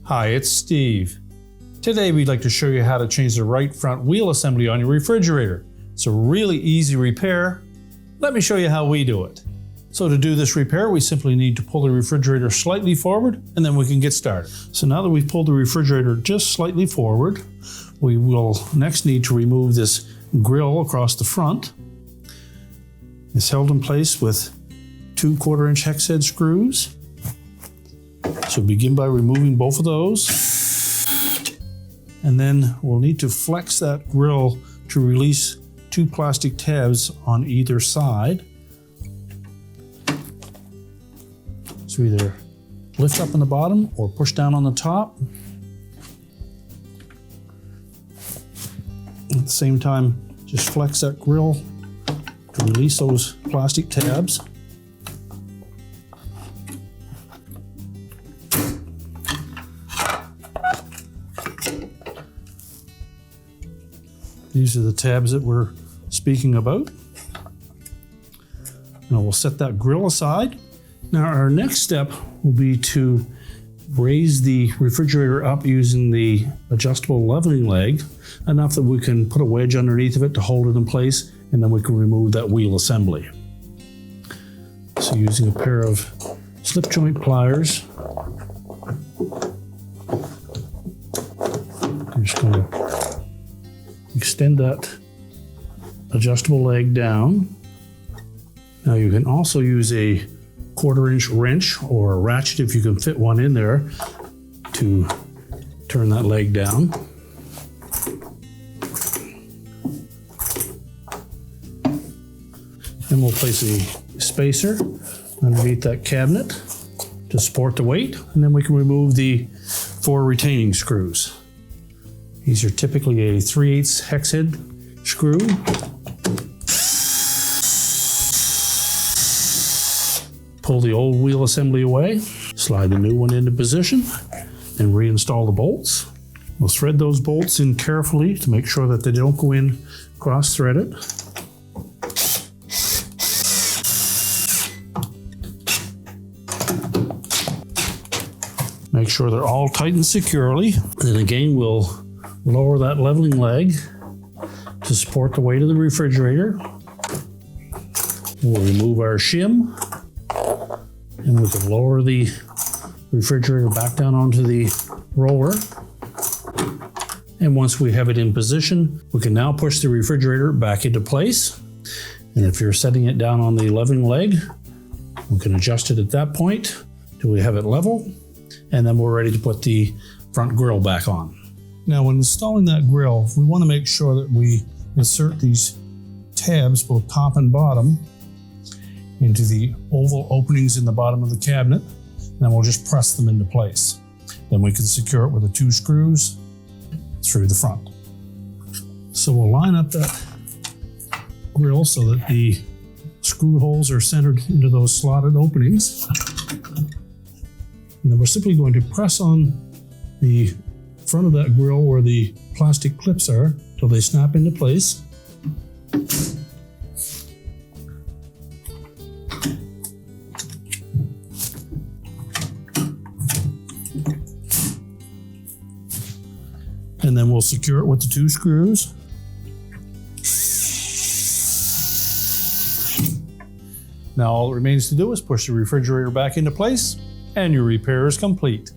Hi, it's Steve. Today we'd like to show you how to change the right front wheel assembly on your refrigerator. It's a really easy repair. Let me show you how we do it. So to do this repair, we simply need to pull the refrigerator slightly forward and then we can get started. So now that we've pulled the refrigerator just slightly forward, we will next need to remove this grill across the front. It's held in place with 2 1/4-inch hex head screws. So begin by removing both of those. And then we'll need to flex that grill to release 2 plastic tabs on either side. So either lift up on the bottom or push down on the top. At the same time, just flex that grill to release those plastic tabs. These are the tabs that we're speaking about. Now we'll set that grill aside. Now our next step will be to raise the refrigerator up using the adjustable leveling leg enough that we can put a wedge underneath of it to hold it in place, and then we can remove that wheel assembly. So using a pair of slip joint pliers, I'm just going to extend that adjustable leg down. Now you can also use a 1/4-inch wrench or a ratchet if you can fit one in there to turn that leg down. Then we'll place a spacer underneath that cabinet to support the weight, and then we can remove the 4 retaining screws. These are typically a 3/8 hex head screw. Pull the old wheel assembly away, slide the new one into position, and reinstall the bolts. We'll thread those bolts in carefully to make sure that they don't go in cross-threaded. Make sure they're all tightened securely. Then again, we'll lower that leveling leg to support the weight of the refrigerator. We'll remove our shim, and we can lower the refrigerator back down onto the roller. And once we have it in position, we can now push the refrigerator back into place. And if you're setting it down on the leveling leg, we can adjust it at that point till we have it level, and then we're ready to put the front grill back on. Now, when installing that grill, we want to make sure that we insert these tabs, both top and bottom, into the oval openings in the bottom of the cabinet, and then we'll just press them into place. Then we can secure it with the 2 screws through the front. So we'll line up that grill so that the screw holes are centered into those slotted openings. And then we're simply going to press on the front of that grill where the plastic clips are till they snap into place. And then we'll secure it with the 2 screws. Now all it remains to do is push the refrigerator back into place, and your repair is complete.